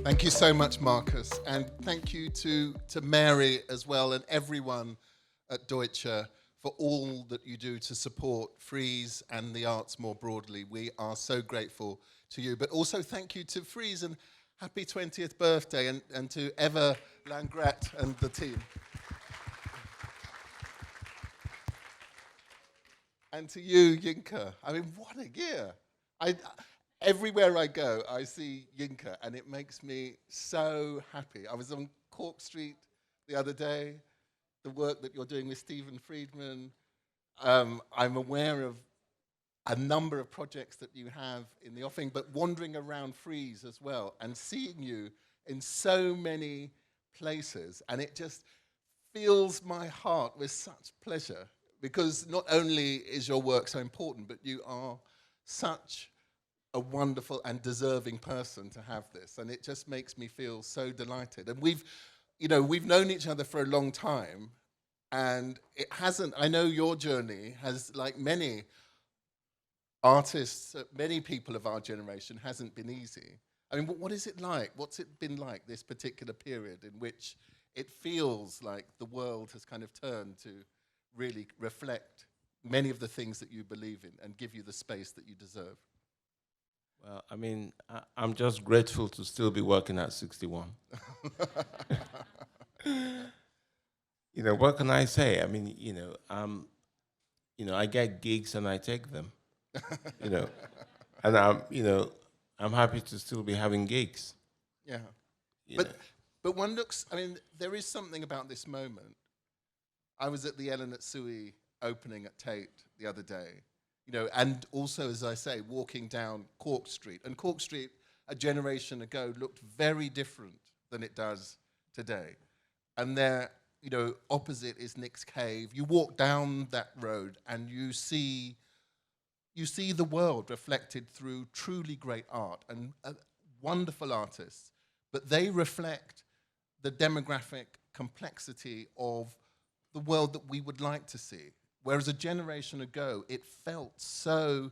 Thank you so much, Marcus. And thank you to Mary as well and everyone at Deutsche for all that you do to support Frieze and the arts more broadly. We are so grateful to you. But also thank you to Frieze and happy 20th birthday and to Eva Langret and the team. And to you, Yinka. I mean, what a year. Everywhere I go, I see Yinka, and it makes me so happy. I was on Cork Street the other day, the work that you're doing with Stephen Friedman. I'm aware of a number of projects that you have in the offing, but wandering around Frieze as well, and seeing you in so many places, and it just fills my heart with such pleasure, because not only is your work so important, but you are such a wonderful and deserving person to have this, and it just makes me feel so delighted. And we've known each other for a long time, and it hasn't. I know your journey has, like many artists, many people of our generation, hasn't been easy. I mean, what is it like? What's it been like this particular period in which it feels like the world has kind of turned to really reflect many of the things that you believe in and give you the space that you deserve? Well, I mean, I'm just grateful to still be working at 61. What can I say? I mean, I get gigs and I take them, and I'm happy to still be having gigs. Yeah. But one looks, I mean, there is something about this moment. I was at the Ellen at Sui opening at Tate the other day, and also, as I say, walking down Cork Street. And Cork Street, a generation ago, looked very different than it does today. And there, opposite is Nick's Cave. You walk down that road and you see the world reflected through truly great art and wonderful artists, but they reflect the demographic complexity of the world that we would like to see. Whereas a generation ago, it felt so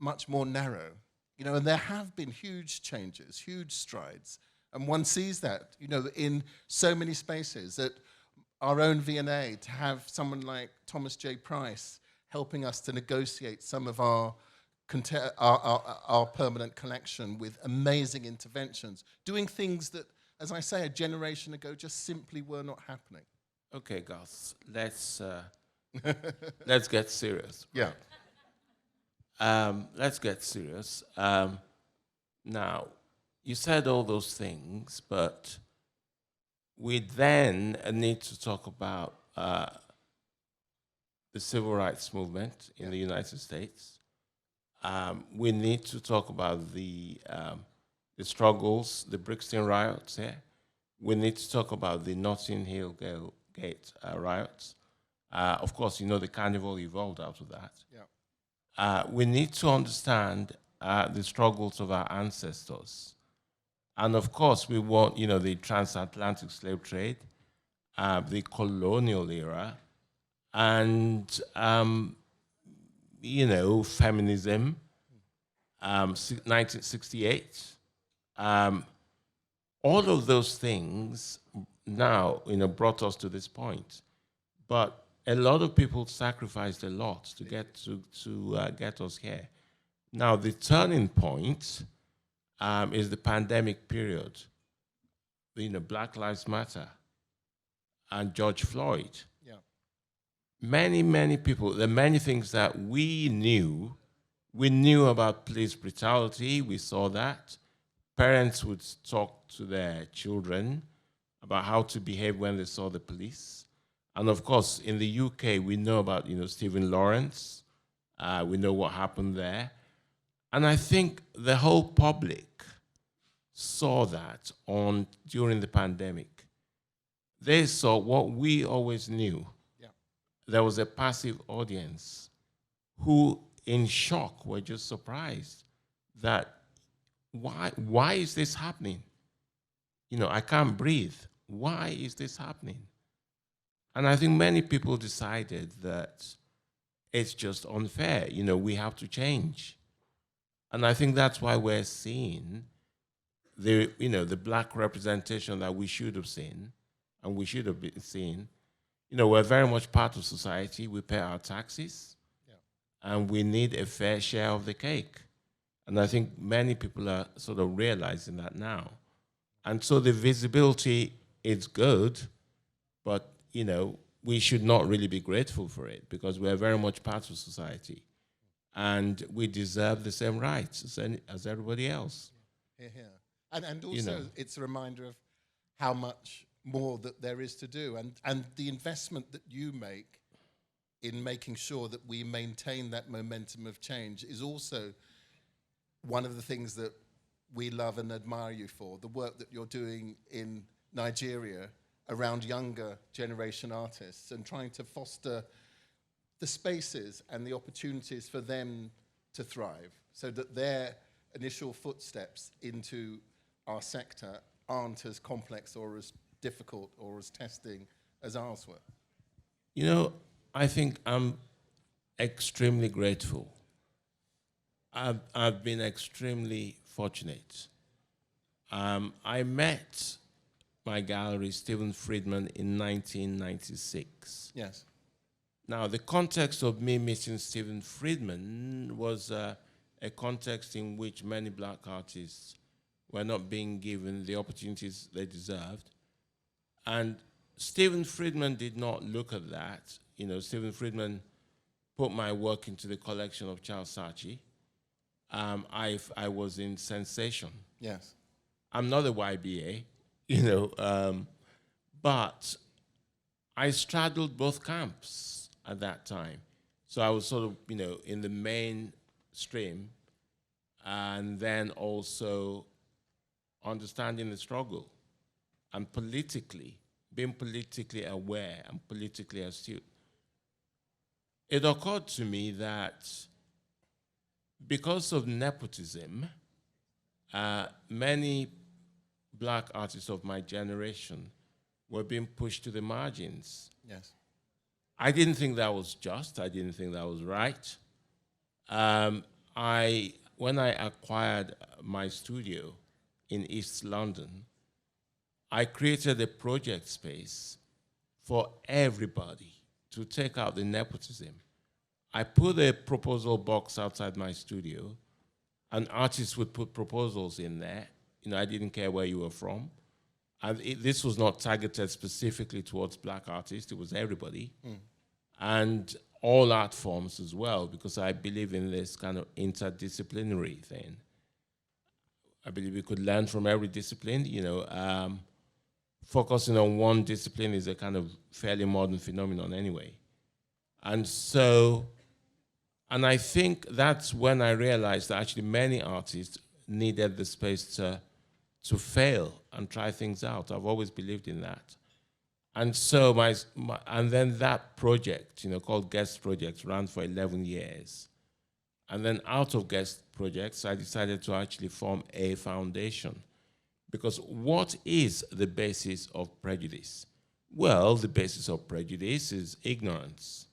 much more narrow. And there have been huge changes, huge strides. And one sees that, in so many spaces. At our own V&A, to have someone like Thomas J. Price helping us to negotiate some of our permanent collection with amazing interventions, doing things that, as I say, a generation ago just simply were not happening. Okay, Gus, let's get serious. Yeah. Let's get serious. Now, you said all those things, but we then need to talk about the civil rights movement in the United States. We need to talk about the struggles, the Brixton riots here. We need to talk about the Notting Hill Gate riots. Of course, the carnival evolved out of that. Yeah. We need to understand the struggles of our ancestors. And of course, we want, the transatlantic slave trade, the colonial era, and, feminism, 1968. All of those things now, brought us to this point. But a lot of people sacrificed a lot to get us here. Now, the turning point is the pandemic period. Black Lives Matter and George Floyd. Yeah. Many, many people, there are many things that we knew. We knew about police brutality. We saw that. Parents would talk to their children about how to behave when they saw the police. And of course, in the UK, we know about, Stephen Lawrence. We know what happened there. And I think the whole public saw that during the pandemic. They saw what we always knew. Yeah. There was a passive audience who, in shock, were just surprised that why is this happening? I can't breathe. Why is this happening? And I think many people decided that it's just unfair. We have to change. And I think that's why we're seeing the black representation that we should have seen, and we should have been seen. We're very much part of society. We pay our taxes, and we need a fair share of the cake. And I think many people are sort of realizing that now. And so the visibility is good, but, we should not really be grateful for it because we're very much part of society. And we deserve the same rights as everybody else. Here, here. And also, it's a reminder of how much more that there is to do, and the investment that you make in making sure that we maintain that momentum of change is also one of the things that we love and admire you for, the work that you're doing in Nigeria around younger generation artists and trying to foster the spaces and the opportunities for them to thrive so that their initial footsteps into our sector aren't as complex or as difficult or as testing as ours were. I think I'm extremely grateful. I've been extremely fortunate. I met my gallery, Stephen Friedman, in 1996. Yes. Now, the context of me meeting Stephen Friedman was a context in which many black artists were not being given the opportunities they deserved. And Stephen Friedman did not look at that. Stephen Friedman put my work into the collection of Charles Saatchi. I was in Sensation. Yes. I'm not a YBA, but I straddled both camps at that time. So I was sort of, in the mainstream, and then also understanding the struggle and being politically aware and politically astute. It occurred to me that because of nepotism, many black artists of my generation were being pushed to the margins. Yes. I didn't think that was just. I didn't think that was right. When I acquired my studio in East London, I created a project space for everybody to take out the nepotism. I put a proposal box outside my studio, and artists would put proposals in there. I didn't care where you were from. And this was not targeted specifically towards black artists. It was everybody. And all art forms as well, because I believe in this kind of interdisciplinary thing. I believe we could learn from every discipline. Focusing on one discipline is a kind of fairly modern phenomenon anyway. And I think that's when I realized that actually many artists needed the space to fail and try things out. I've always believed in that. And so and then that project, called Guest Projects, ran for 11 years. And then out of Guest Projects, I decided to actually form a foundation. Because what is the basis of prejudice? Well, the basis of prejudice is ignorance.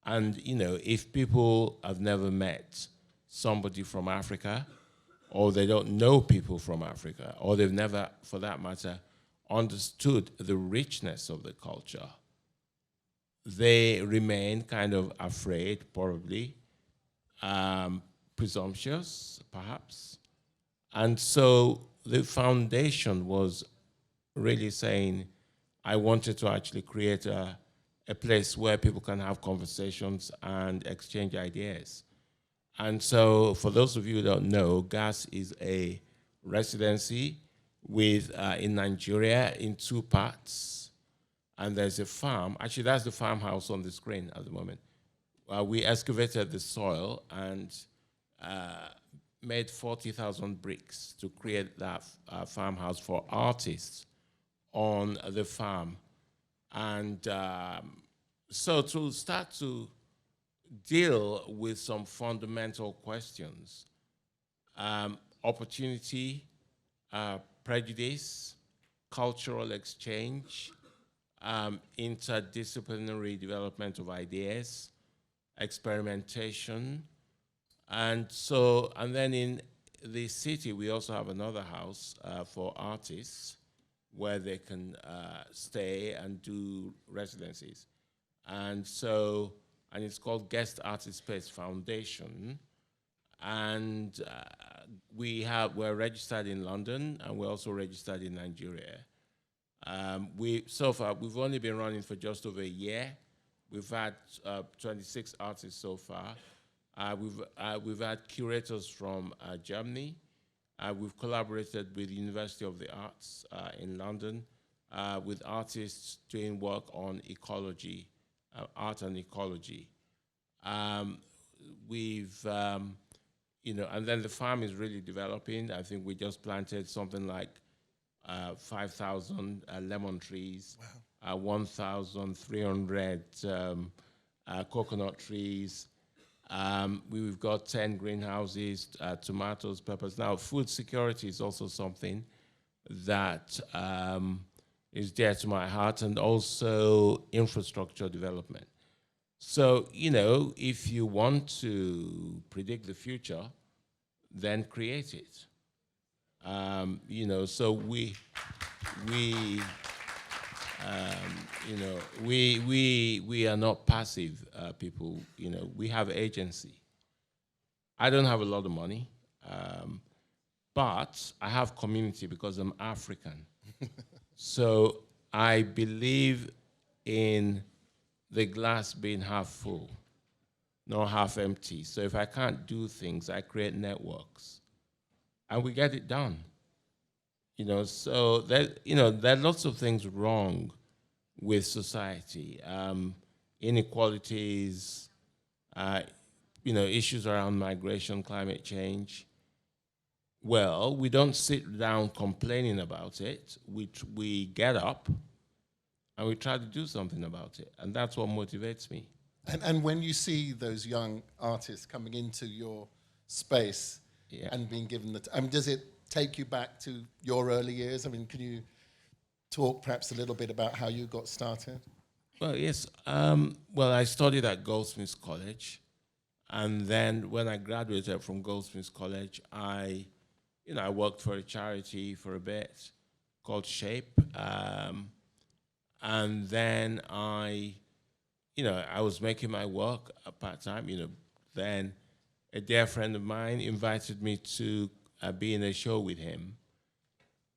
And, if people have never met somebody from Africa, or they don't know people from Africa, or they've never, for that matter, understood the richness of the culture, they remain kind of afraid, probably, presumptuous, perhaps. And so the foundation was really saying, I wanted to actually create a place where people can have conversations and exchange ideas. And so for those of you who don't know, GAS is a residency in Nigeria in 2 parts. And there's a farm. Actually, that's the farmhouse on the screen at the moment. We excavated the soil and made 40,000 bricks to create that farmhouse for artists on the farm. And so to start to deal with some fundamental questions, opportunity, prejudice, cultural exchange, interdisciplinary development of ideas, experimentation, and then in the city, we also have another house for artists where they can stay and do residencies. And so, and it's called Guest Artist Space Foundation. And we're registered in London, and we're also registered in Nigeria. So far, we've only been running for just over a year. We've had 26 artists so far. We've had curators from Germany. We've collaborated with the University of the Arts in London with artists doing work on ecology, art and ecology. And then the farm is really developing. I think we just planted something like 5,000 lemon trees, wow. 1,300 coconut trees. We've got 10 greenhouses, tomatoes, peppers. Now, food security is also something that is dear to my heart, and also infrastructure development. So, if you want to predict the future, then create it. So we are not passive people. We have agency. I don't have a lot of money, but I have community because I'm African. So I believe in the glass being half full, not half empty. So if I can't do things, I create networks, and we get it done. So there are lots of things wrong with society, inequalities, issues around migration, climate change. Well, we don't sit down complaining about it. We get up and we try to do something about it, and that's what motivates me. And when you see those young artists coming into your space and being given does it take you back to your early years? I mean, can you talk perhaps a little bit about how you got started? Well, yes. I studied at Goldsmiths College, and then when I graduated from Goldsmiths College, I worked for a charity for a bit called Shape, and then I was making my work part-time. Then a dear friend of mine invited me to be in a show with him.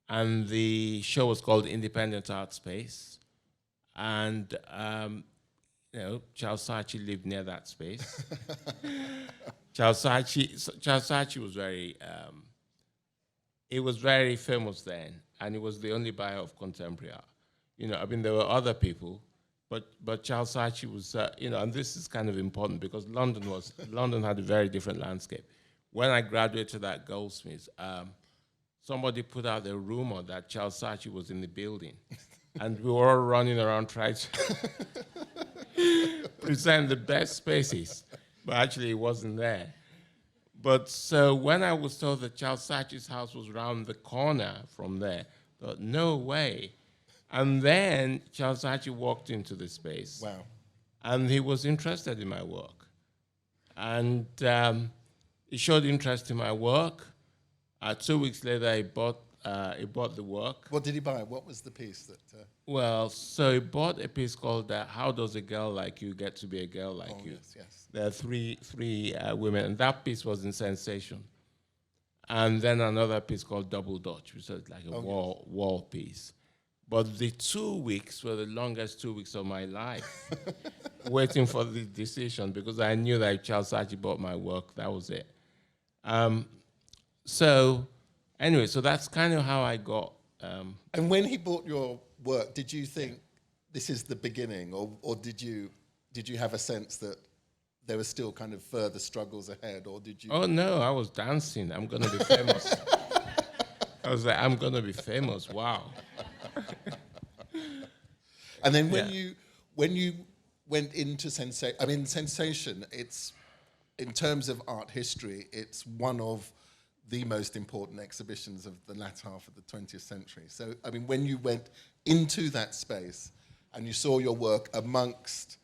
And the show was called Independent Art Space. And, Charles Saatchi lived near that space. Charles Saatchi was very famous then, and he was the only buyer of contemporary art. There were other people, but Charles Saatchi was, and this is kind of important because London had a very different landscape. When I graduated at Goldsmiths, somebody put out a rumor that Charles Saatchi was in the building, and we were all running around trying to present the best spaces, but actually he wasn't there. But so when I was told that Charles Saatchi's house was around the corner from there, I thought, no way. And then Charles Saatchi walked into the space. Wow. And he was interested in my work. And he showed interest in my work. 2 weeks later, he bought the work. What did he buy? What was the piece that... So he bought a piece called How Does a Girl Like You Get to Be a Girl Like You? Yes. There are three women, and that piece was in Sensation. And then another piece called Double Dutch, which was like a wall piece. But the 2 weeks were the longest 2 weeks of my life, waiting for the decision, because I knew that if Charles Saatchi bought my work, that was it. So that's kind of how I got... And when he bought your work, did you think this is the beginning, or did you have a sense that there were still kind of further struggles ahead, or did you... Oh, no, I was dancing. I'm going to be famous. I was like, I'm going to be famous. Wow. And then when you went into Sensation, it's, in terms of art history, it's one of the most important exhibitions of the latter half of the 20th century. So, when you went into that space and you saw your work amongst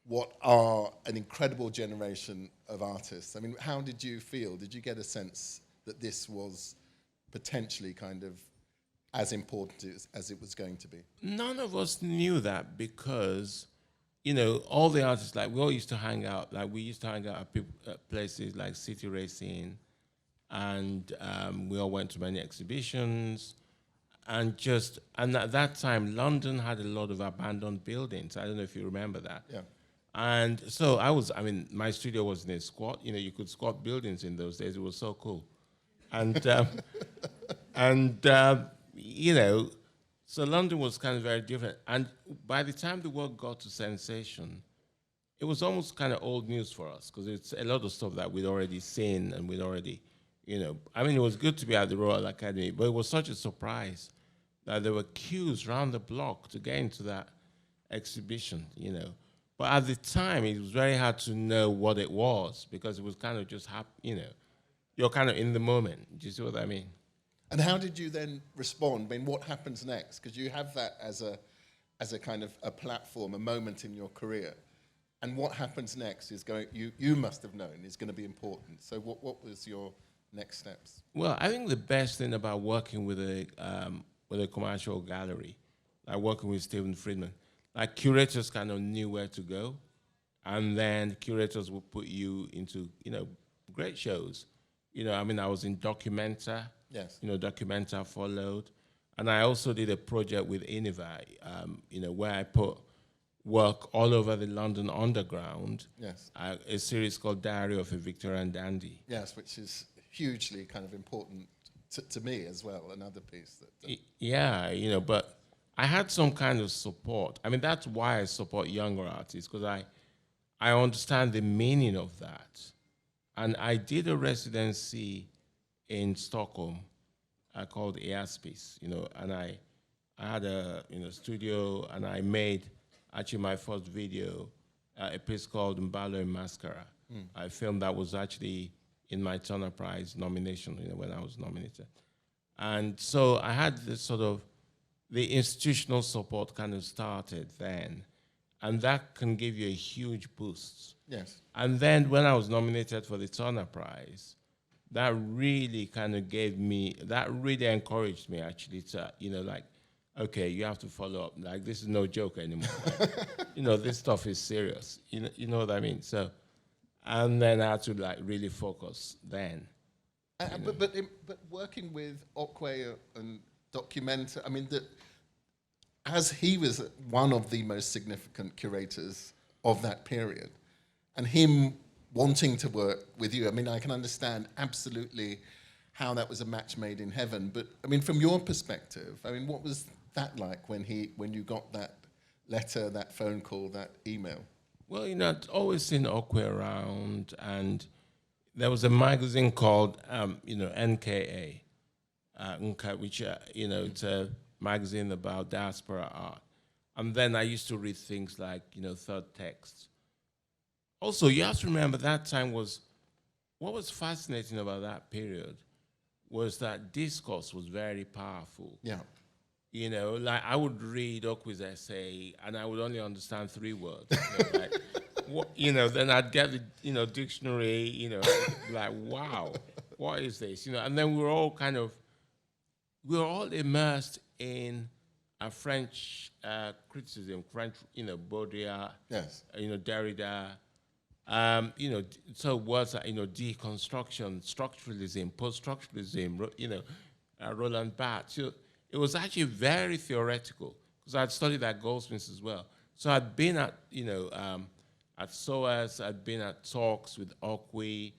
what are an incredible generation of artists, how did you feel? Did you get a sense that this was potentially kind of as important as it was going to be? None of us knew that because, all the artists, like, we all used to hang out. Like, we used to hang out at places like City Racing, and we all went to many exhibitions. And at that time, London had a lot of abandoned buildings. I don't know if you remember that. Yeah. And so my studio was in a squat. You could squat buildings in those days. It was so cool. And, so London was kind of very different. And by the time the work got to Sensation, it was almost kind of old news for us because it's a lot of stuff that we'd already seen and we'd already, it was good to be at the Royal Academy, but it was such a surprise that there were queues around the block to get into that exhibition, But at the time, it was very hard to know what it was because it was kind of just you're kind of in the moment. Do you see what I mean? And how did you then respond? I mean, what happens next? Because you have that as a kind of a platform, a moment in your career. And what happens next is you must have known is going to be important. So what was your next steps? Well, I think the best thing about working with a commercial gallery, like working with Stephen Friedman, like curators kind of knew where to go, and then curators would put you into, great shows. I was in Documenta. Yes. Documenta followed. And I also did a project with Iniva, where I put work all over the London Underground. Yes. A series called Diary of a Victorian Dandy. Yes, which is hugely kind of important to me as well, another piece. Yeah, but I had some kind of support. I mean, that's why I support younger artists, because I understand the meaning of that. And I did a residency in Stockholm called Easpis, and I had a studio, and I made actually my first video, a piece called Mbalo in Mascara. I filmed that was actually in my Turner Prize nomination, when I was nominated. And so I had this sort of, the institutional support kind of started then, and that can give you a huge boost. Yes. And then when I was nominated for the Turner Prize, that really kind of really encouraged me actually to, okay, you have to follow up. Like, this is no joke anymore. Like, this stuff is serious. You know what I mean? So, and then I had to really focus then. But working with Okwe and Documenta, I mean, as he was one of the most significant curators of that period, and him wanting to work with you, I mean, I can understand absolutely how that was a match made in heaven. But I mean, from your perspective, I mean, what was that like when you got that letter, that phone call, that email? Well, I'd always seen Okwe around, and there was a magazine called, NKA, which, it's a magazine about diaspora art. And then I used to read things like, Third Text. Also, you have to remember that time what was fascinating about that period was that discourse was very powerful. Yeah. Like, I would read Okwe's essay and I would only understand 3 words. Then I'd get the, dictionary, like, wow, what is this? And then we were all immersed in a French criticism, French, Baudrillard, Yes. Derrida, so words like, deconstruction, structuralism, post-structuralism, Roland Barthes. So it was actually very theoretical because I'd studied at Goldsmiths as well. So I'd been at, at SOAS, I'd been at talks with Okwe,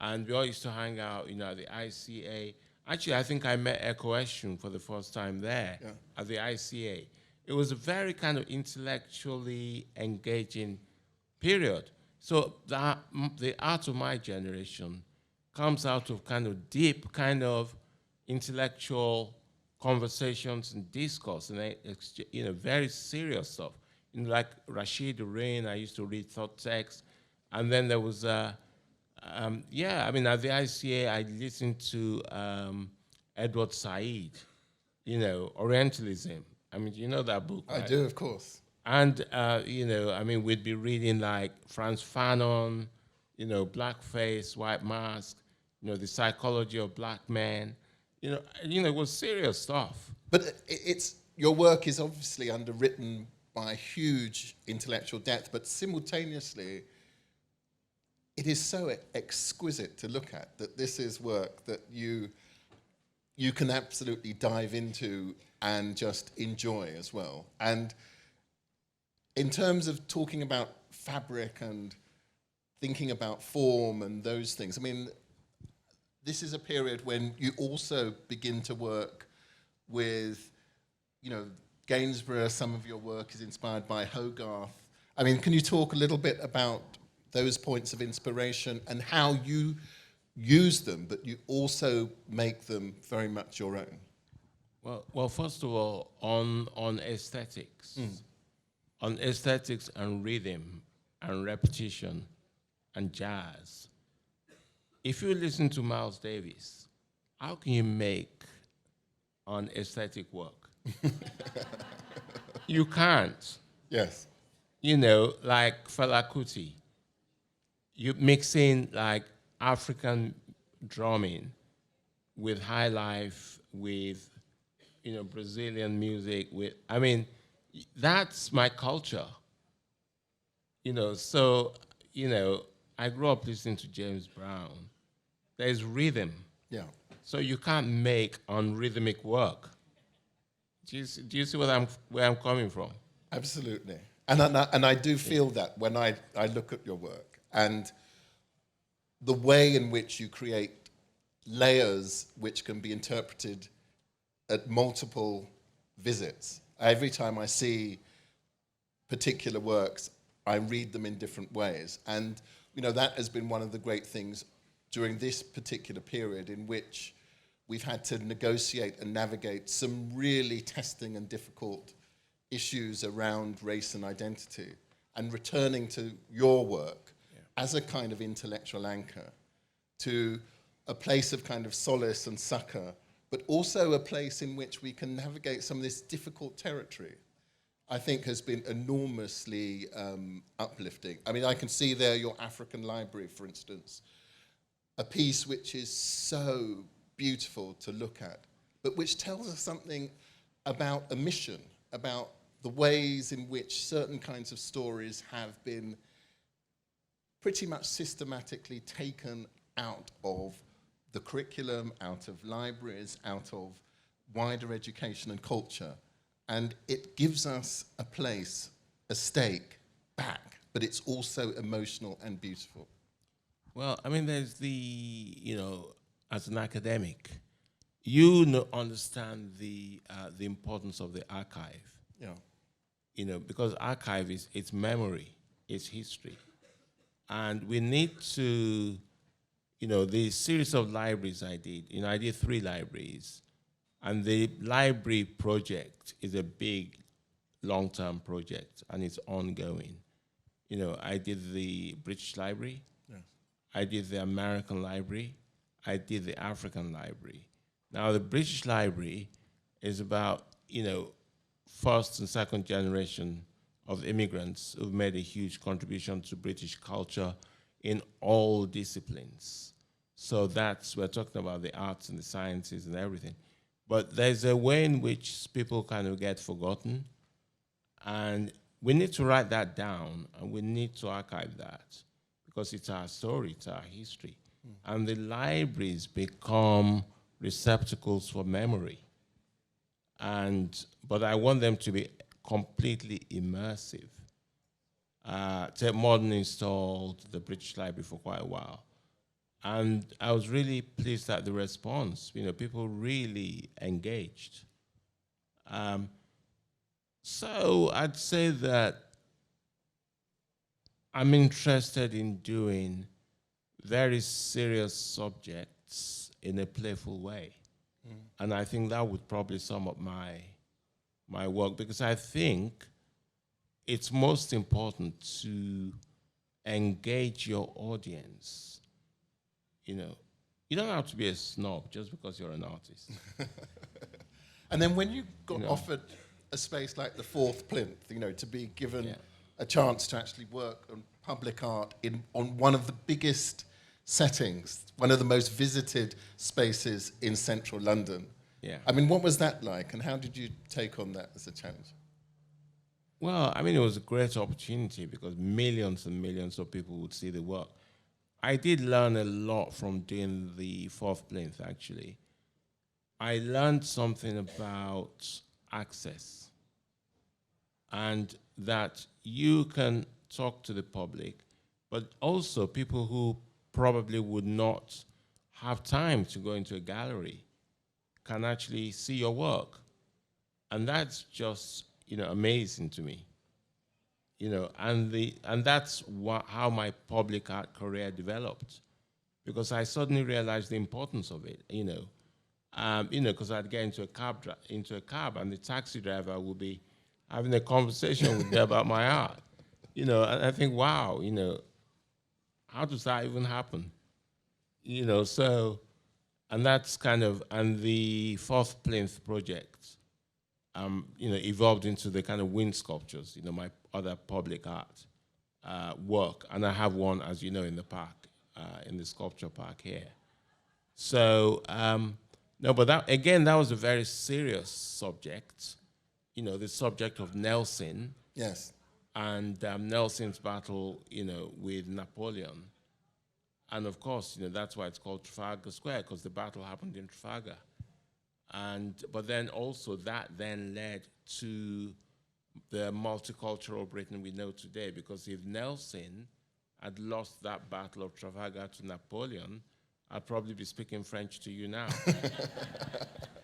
and we all used to hang out, at the ICA. Actually, I think I met Ekoeshun for the first time there at the ICA. It was a very kind of intellectually engaging period. So the art of my generation comes out of kind of deep kind of intellectual conversations and discourse and very serious stuff. Like Rashid Rain, I used to read Thought Text, and then there was at the ICA I listened to Edward Said, Orientalism. I mean, you know that book, right? I do, of course. And, we'd be reading like Frantz Fanon, Blackface, White Mask, the psychology of black men. It was serious stuff. But it's your work is obviously underwritten by huge intellectual depth, but simultaneously, it is so exquisite to look at that this is work that you can absolutely dive into and just enjoy as well. And in terms of talking about fabric and thinking about form and those things, I mean, this is a period when you also begin to work with, Gainsborough. Some of your work is inspired by Hogarth. I mean, can you talk a little bit about those points of inspiration and how you use them, but you also make them very much your own? Well, first of all, on aesthetics, on aesthetics and rhythm and repetition and jazz. If you listen to Miles Davis, how can you make an aesthetic work? You can't. Yes. Like Fela Kuti, you mixing like African drumming with high life, with Brazilian music, that's my culture. So I grew up listening to James Brown. There's rhythm. Yeah. So you can't make unrhythmic work. Do you see where I'm coming from? Absolutely. And I do feel that when I look at your work and the way in which you create layers which can be interpreted at multiple visits. Every time I see particular works, I read them in different ways. And, that has been one of the great things during this particular period in which we've had to negotiate and navigate some really testing and difficult issues around race and identity, and returning to your work as a kind of intellectual anchor to a place of kind of solace and succor, but also a place in which we can navigate some of this difficult territory, I think has been enormously uplifting. I mean, I can see there your African library, for instance, a piece which is so beautiful to look at, but which tells us something about a mission, about the ways in which certain kinds of stories have been pretty much systematically taken out of the curriculum, out of libraries, out of wider education and culture. And it gives us a place, a stake back, but it's also emotional and beautiful. Well, there's as an academic, understand the importance of the archive. Yeah. Because archive it's memory, it's history. And we need to, the series of libraries I did 3 libraries. And the library project is a big, long-term project, and it's ongoing. I did the British Library. Yes. I did the American Library. I did the African Library. Now, the British Library is about, first and second generation of immigrants who've made a huge contribution to British culture in all disciplines. So we're talking about the arts and the sciences and everything. But there's a way in which people kind of get forgotten, and we need to write that down, and we need to archive that, because it's our story, it's our history. And the libraries become receptacles for memory. But I want them to be completely immersive. Tate Modern installed the British Library for quite a while. And I was really pleased at the response. People really engaged. So I'd say that I'm interested in doing very serious subjects in a playful way. And I think that would probably sum up my work, because I think it's most important to engage your audience. You don't have to be a snob just because you're an artist. And then when you got offered a space like the Fourth Plinth, to be given a chance to actually work on public art on one of the biggest settings, one of the most visited spaces in central London. Yeah. I mean, what was that like, and how did you take on that as a challenge? Well, I mean, it was a great opportunity because millions and millions of people would see the work. I did learn a lot from doing the fourth plinth, actually. I learned something about access and that you can talk to the public, but also people who probably would not have time to go into a gallery can actually see your work. And that's just, amazing to me. And that's how my public art career developed, because I suddenly realized the importance of it. Because I'd get into a cab, and the taxi driver would be having a conversation with me about my art. And I think, wow, how does that even happen? So, and that's and the fourth plinth project, evolved into the kind of wind sculptures, my other public art work. And I have one, as you know, in the park, in the sculpture park here. So, no, but that was a very serious subject, the subject of Nelson. Yes. And Nelson's battle, with Napoleon. And of course, that's why it's called Trafalgar Square, because the battle happened in Trafalgar. But then also that then led to the multicultural Britain we know today, because if Nelson had lost that battle of Trafalgar to Napoleon, I'd probably be speaking French to you now.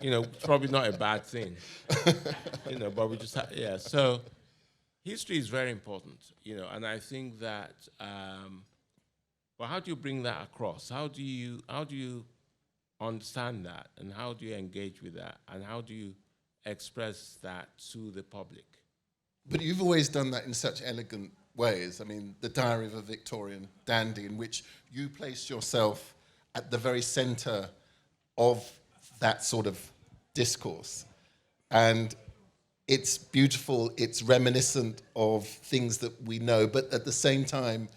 It's probably not a bad thing. But we just yeah. So history is very important, and I think that. But how do you bring that across? How do you understand that, and how do you engage with that, and how do you express that to the public? But you've always done that in such elegant ways. I mean, the Diary of a Victorian Dandy, in which you place yourself at the very center of that sort of discourse. And it's beautiful, it's reminiscent of things that we know, but at the same time,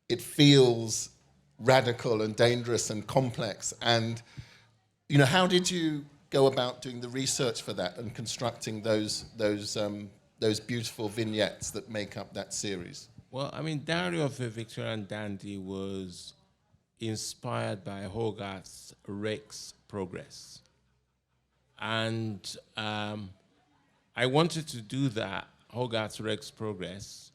it feels radical and dangerous and complex. And, how did you go about doing the research for that and constructing those beautiful vignettes that make up that series? Well, I mean, Diary of a Victorian Dandy was inspired by Hogarth's Rake's Progress. And I wanted to do that, Hogarth's Rake's Progress,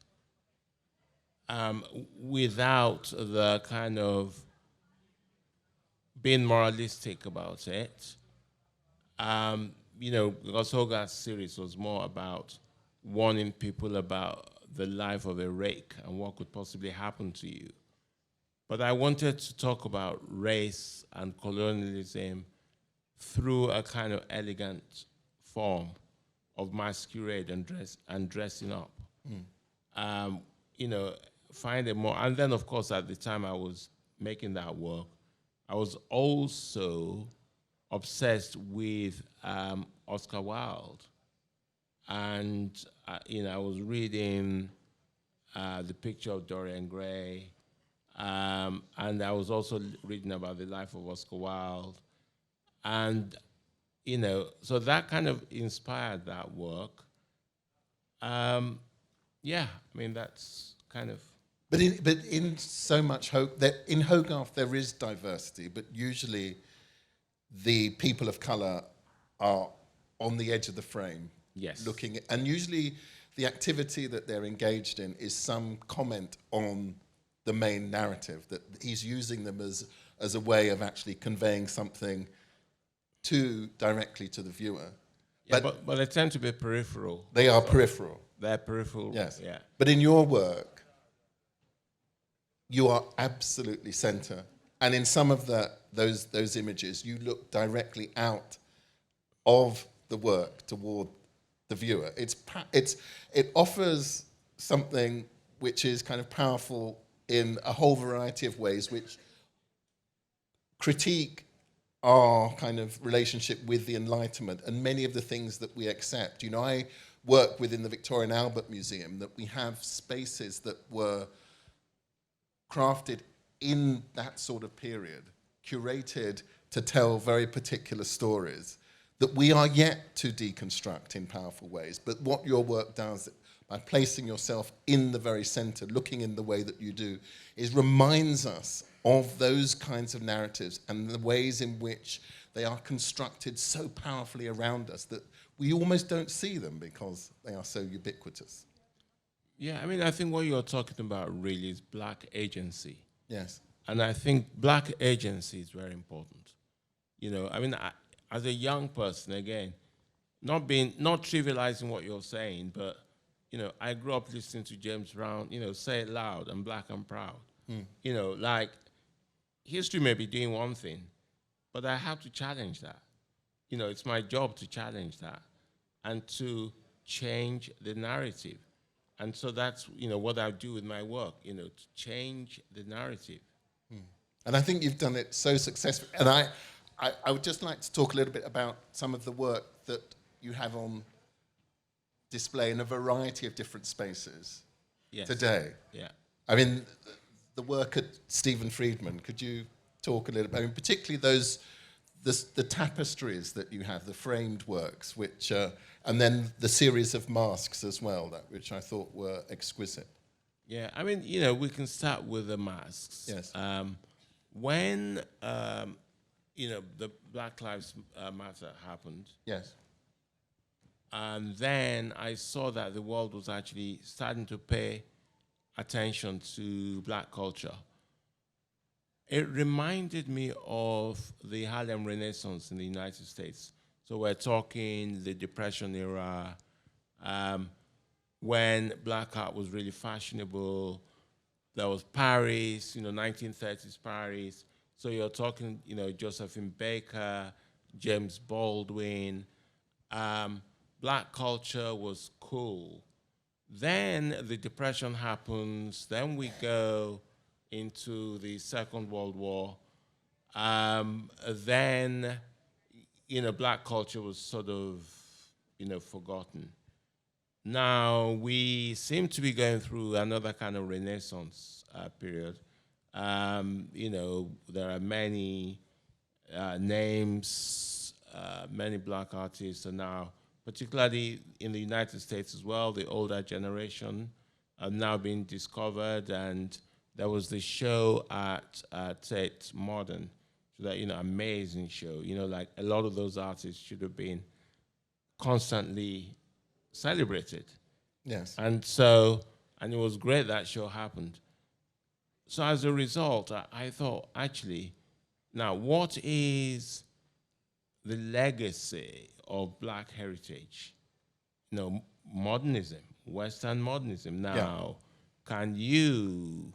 without the kind of being moralistic about it. Because Hogarth's series was more about warning people about the life of a rake and what could possibly happen to you. But I wanted to talk about race and colonialism through a kind of elegant form of masquerade and dressing up. Find a more, and then of course at the time I was making that work, I was also obsessed with Oscar Wilde. And, I was reading The Picture of Dorian Gray, and I was also reading about the life of Oscar Wilde. And, so that kind of inspired that work. That's kind of... But in so much hope, that in Hogarth there is diversity, but usually the people of colour are on the edge of the frame. Yes. Looking at, and usually the activity that they're engaged in is some comment on the main narrative, that he's using them as a way of actually conveying something directly to the viewer. Yeah, but they tend to be peripheral. They are peripheral. They're peripheral. Yes. Yeah. But in your work, you are absolutely center. And in some of those images, you look directly out of the work toward the viewer. It offers something which is kind of powerful in a whole variety of ways, which critique our kind of relationship with the Enlightenment and many of the things that we accept. I work within the Victoria and Albert Museum, that we have spaces that were crafted in that sort of period, curated to tell very particular stories that we are yet to deconstruct in powerful ways. But what your work does, by placing yourself in the very center, looking in the way that you do, is reminds us of those kinds of narratives and the ways in which they are constructed so powerfully around us that we almost don't see them because they are so ubiquitous. Yeah, I mean, I think what you're talking about really is black agency. Yes. And I think black agency is very important. I mean, as a young person, again, not trivializing what you're saying, but, I grew up listening to James Brown, say it loud, I'm black and proud. Like, history may be doing one thing, but I have to challenge that. It's my job to challenge that and to change the narrative. And so that's, what I do with my work, to change the narrative. And I think you've done it so successfully. And I would just like to talk a little bit about some of the work that you have on display in a variety of different spaces today. Yeah. I mean, the work at Stephen Friedman, could you talk a little bit, I mean, particularly the tapestries that you have, the framed works, which, and then the series of masks as well, which I thought were exquisite. Yeah, I mean, we can start with the masks. Yes. When, the Black Lives Matter happened, Yes. and then I saw that the world was actually starting to pay attention to black culture. It reminded me of the Harlem Renaissance in the United States. So we're talking the Depression era, when black art was really fashionable. There was Paris, 1930s Paris. So you're talking, Josephine Baker, James Baldwin. Black culture was cool. Then the Depression happens. Then we go into the Second World War. Then, black culture was sort of, forgotten. Now we seem to be going through another kind of Renaissance period. There are many names, many black artists are now, particularly in the United States as well, the older generation are now being discovered. And there was this show at Tate Modern, so that, amazing show. Like a lot of those artists should have been constantly celebrated. Yes. And it was great that show happened. So as a result, I thought, actually, now what is the legacy of black heritage? Modernism, Western modernism. Now, can you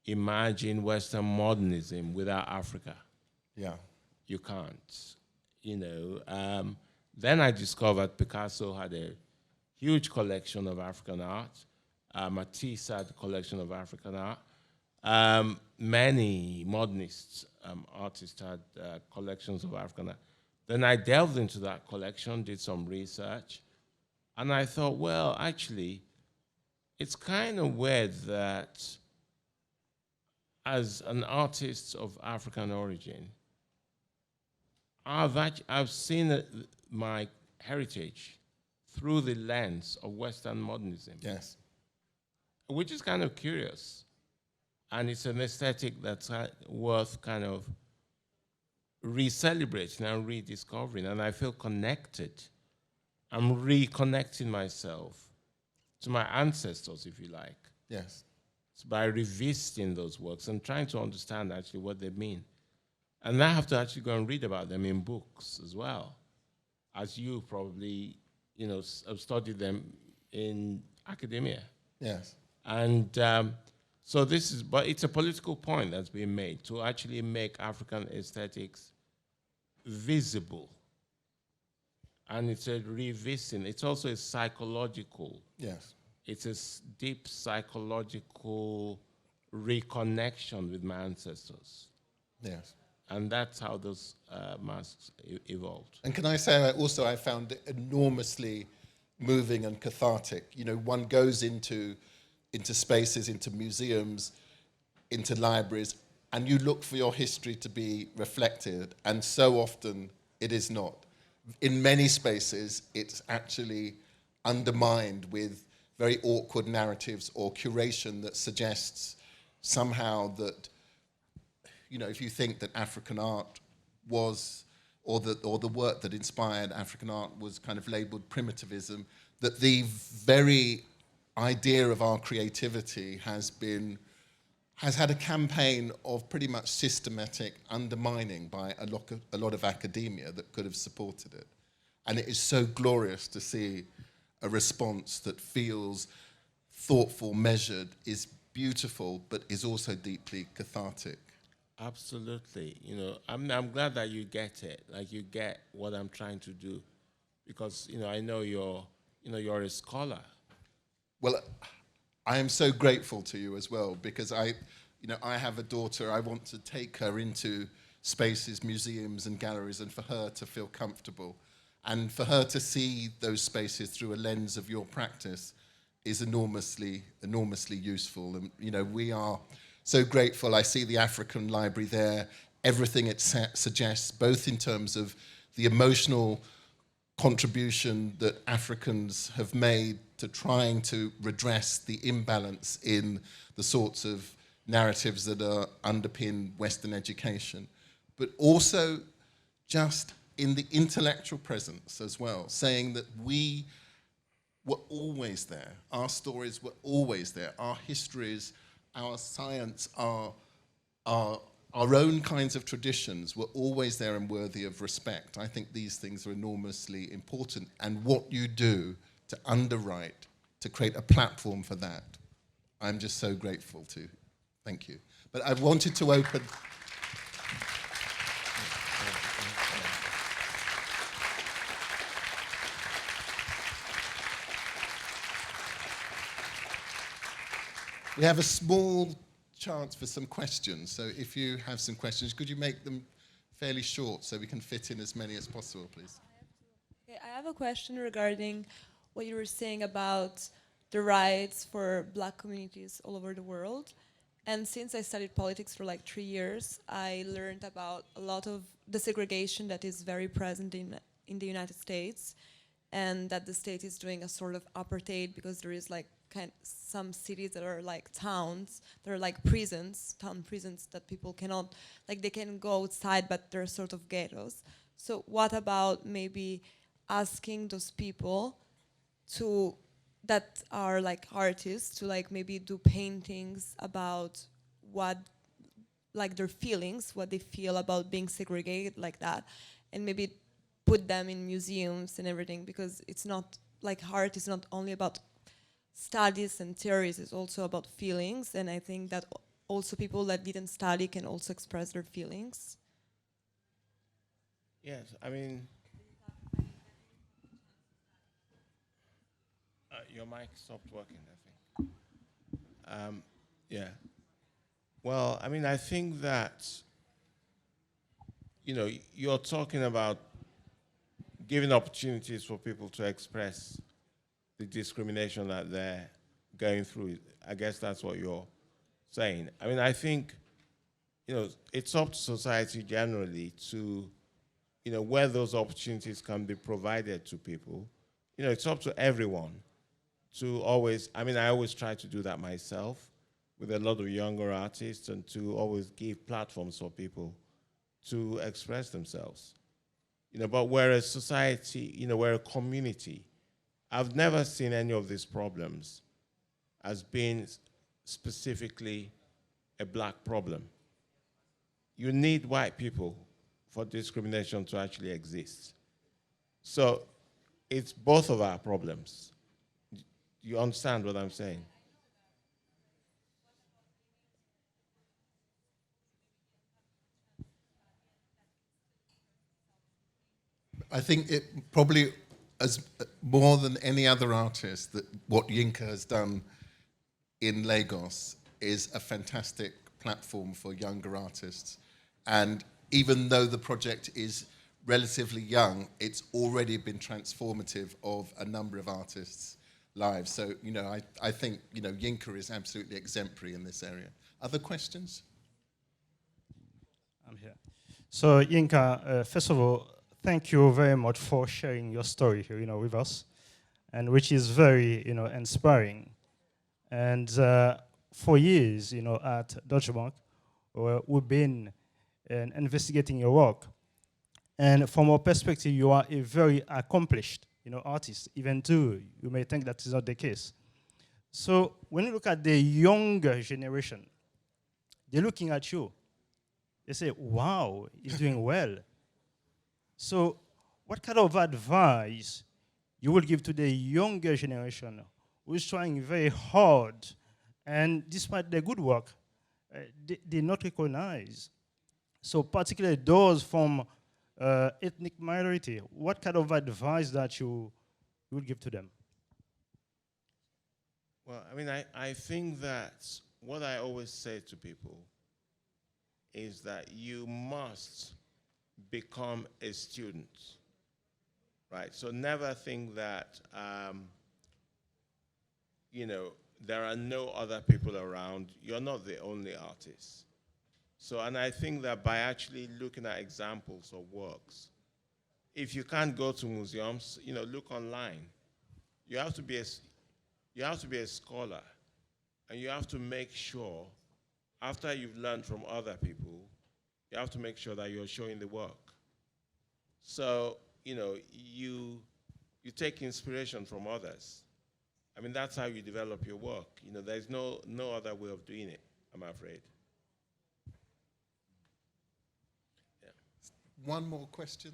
imagine Western modernism without Africa? Yeah. You can't. Then I discovered Picasso had a huge collection of African art. Matisse had a collection of African art. Many modernist artists had collections of African art. Then I delved into that collection, did some research, and I thought, well, actually, it's kind of weird that as an artist of African origin, I've seen my heritage through the lens of Western modernism. Yes. Which is kind of curious. And it's an aesthetic that's worth kind of re-celebrating and rediscovering. And I feel connected. I'm reconnecting myself to my ancestors, if you like. Yes. So by revisiting those works and trying to understand actually what they mean. And I have to actually go and read about them in books as well, as you probably, have studied them in academia. Yes. And so but it's a political point that's being made to actually make African aesthetics visible. And it's a revisiting. It's also a psychological. Yes. It's a deep psychological reconnection with my ancestors. Yes. And that's how those masks evolved. And can I say also I found it enormously moving and cathartic. One goes into spaces, into museums, into libraries and you look for your history to be reflected, and so often it is not. In many spaces, it's actually undermined with very awkward narratives or curation that suggests somehow that, you know, if you think that African art was, or the work that inspired African art was kind of labeled primitivism, that the very idea of our creativity has had a campaign of pretty much systematic undermining by a lot of academia that could have supported it. And it is so glorious to see a response that feels thoughtful, measured, is beautiful, but is also deeply cathartic. Absolutely. You know, I'm glad that you get it. Like you get what I'm trying to do, because I know you're a scholar. Well, I am so grateful to you as well, because I have a daughter. I want to take her into spaces, museums and galleries, and for her to feel comfortable. And for her to see those spaces through a lens of your practice is enormously, enormously useful. And, we are so grateful. I see the African Library there, everything it suggests, both in terms of the emotional contribution that Africans have made to trying to redress the imbalance in the sorts of narratives that underpin Western education, but also just in the intellectual presence as well, saying that we were always there, our stories were always there, our histories, our science, our own kinds of traditions were always there and worthy of respect. I think these things are enormously important, and what you do to underwrite, to create a platform for that, I'm just so grateful to. Thank you. But I wanted to open... We have a small chance for some questions. So if you have some questions, could you make them fairly short so we can fit in as many as possible, please? Okay, I have a question regarding what you were saying about the rights for Black communities all over the world. And since I studied politics for like 3 years, I learned about a lot of the segregation that is very present in the United States, and that the state is doing a sort of apartheid, because there is like some cities that are like towns, that are like prisons, town prisons, that people cannot, like they can go outside, but they're sort of ghettos. So what about maybe asking those people that are like artists to like maybe do paintings about what, like their feelings, what they feel about being segregated like that, and maybe put them in museums and everything, because it's not like art is not only about studies and theories, it's also about feelings, and I think that also people that didn't study can also express their feelings. Yes, I mean, your mic stopped working, I think. Yeah. Well, I mean, I think that, you're talking about giving opportunities for people to express the discrimination that they're going through. I guess that's what you're saying. I mean, I think, it's up to society generally to, where those opportunities can be provided to people. It's up to everyone to always, I mean, I always try to do that myself with a lot of younger artists, and to always give platforms for people to express themselves. But we're a society, we're a community. I've never seen any of these problems as being specifically a Black problem. You need white people for discrimination to actually exist. So it's both of our problems. You understand what I'm saying? I think it probably, as more than any other artist, that what Yinka has done in Lagos is a fantastic platform for younger artists. And even though the project is relatively young, it's already been transformative of a number of artists' lives. So, I think, Yinka is absolutely exemplary in this area. Other questions? I'm here. So, Yinka, first of all, thank you very much for sharing your story here, with us, and which is very, inspiring. And for years, at Deutsche Bank, we've been investigating your work. And from our perspective, you are a very accomplished, artist, even though you may think that is not the case. So when you look at the younger generation, they're looking at you. They say, wow, he's doing well. So what kind of advice you will give to the younger generation who is trying very hard, and despite their good work, they not recognize? So particularly those from ethnic minority, what kind of advice that you would give to them? Well, I mean, I think that what I always say to people is that you must become a student, right? So never think that, there are no other people around. You're not the only artist. So, and I think that by actually looking at examples of works, if you can't go to museums, look online. You have to be a scholar, and you have to make sure, after you've learned from other people, you have to make sure that you're showing the work. So, you take inspiration from others. I mean, that's how you develop your work. There's no other way of doing it, I'm afraid. Yeah. One more question.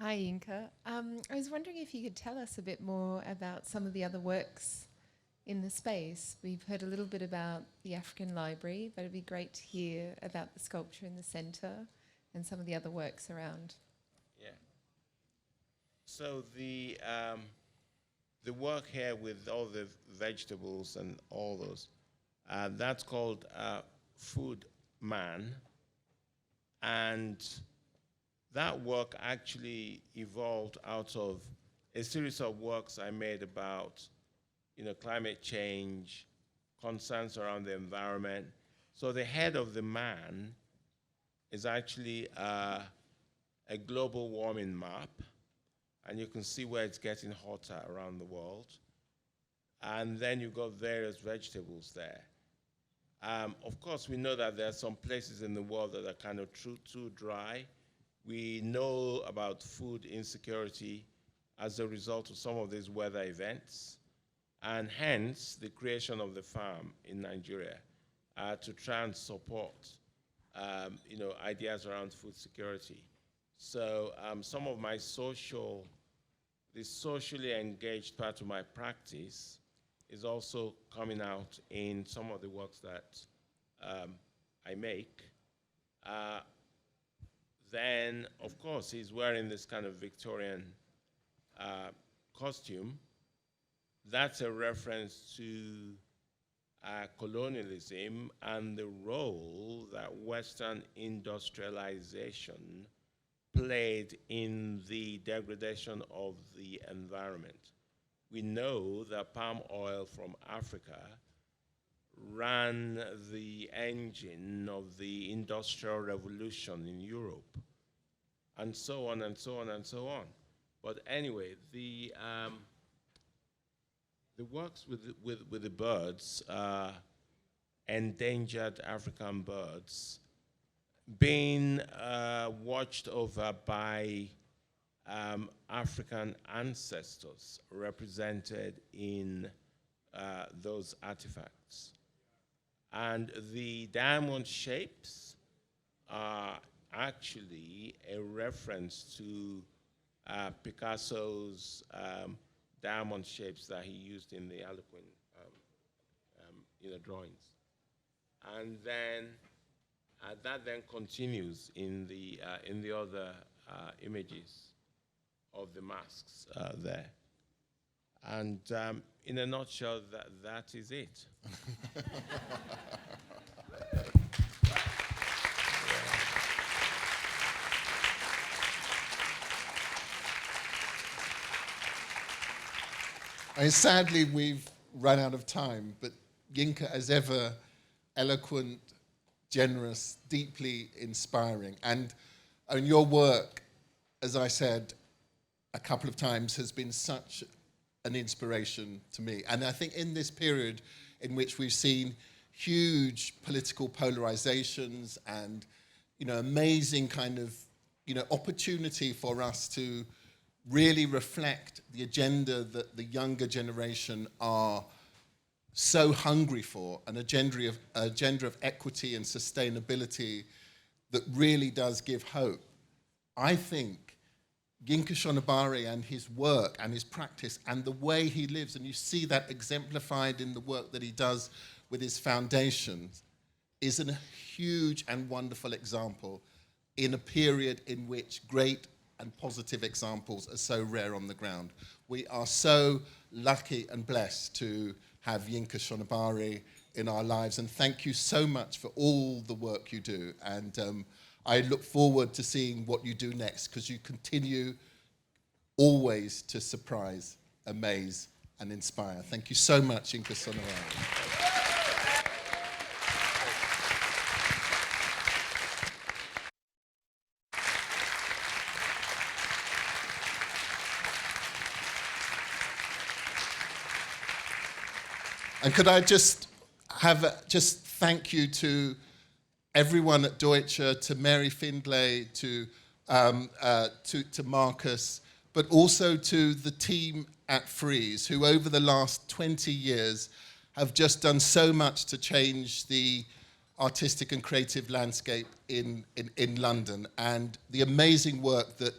Hi, Yinka. I was wondering if you could tell us a bit more about some of the other works in the space. We've heard a little bit about the African Library, but it'd be great to hear about the sculpture in the center and some of the other works around. Yeah. So the work here with all the vegetables and all those, that's called Food Man, and that work actually evolved out of a series of works I made about, climate change, concerns around the environment. So the head of the man is actually a global warming map, and you can see where it's getting hotter around the world. And then you've got various vegetables there. Of course, we know that there are some places in the world that are kind of too dry. We know about food insecurity as a result of some of these weather events, and hence the creation of the farm in Nigeria to try and support ideas around food security. So some of my socially engaged part of my practice is also coming out in some of the works that I make. Then, of course, he's wearing this kind of Victorian costume. That's a reference to colonialism and the role that Western industrialization played in the degradation of the environment. We know that palm oil from Africa ran the engine of the Industrial Revolution in Europe, and so on and so on and so on. But anyway, the works with the birds, endangered African birds, being watched over by African ancestors represented in those artifacts. And the diamond shapes are actually a reference to Picasso's diamond shapes that he used in the Harlequin drawings. And then that then continues in the other images of the masks there. And in a nutshell, that is it. I mean, sadly, we've run out of time, but Yinka, as ever, eloquent, generous, deeply inspiring. And I mean, your work, as I said a couple of times, has been such an inspiration to me. And I think in this period in which we've seen huge political polarizations and, amazing kind of, opportunity for us to really reflect the agenda that the younger generation are so hungry for, an agenda of equity and sustainability that really does give hope. I think Yinka Shonibare and his work and his practice and the way he lives, and you see that exemplified in the work that he does with his foundations, is a huge and wonderful example in a period in which great and positive examples are so rare on the ground. We are so lucky and blessed to have Yinka Shonibare in our lives, and thank you so much for all the work you do. And I look forward to seeing what you do next, because you continue always to surprise, amaze, and inspire. Thank you so much, Yinka Shonibare. And could I just thank you to everyone at Deutsche, to Mary Findlay, to Marcus, but also to the team at Frieze, who over the last 20 years have just done so much to change the artistic and creative landscape in London, and the amazing work that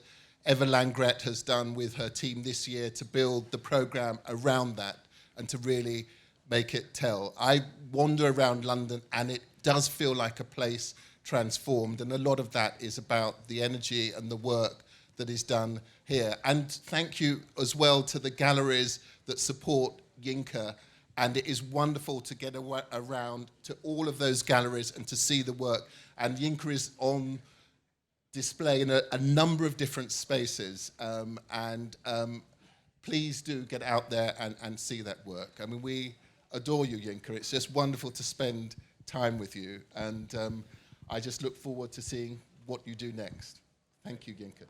Eva Langret has done with her team this year to build the programme around that and to really make it tell. I wander around London and it does feel like a place transformed, and a lot of that is about the energy and the work that is done here. And thank you as well to the galleries that support Yinka, and it is wonderful to get around to all of those galleries and to see the work. And Yinka is on display in a number of different spaces, please do get out there and see that work. I mean, we adore you, Yinka. It's just wonderful to spend time with you, and I just look forward to seeing what you do next. Thank you, Yinka.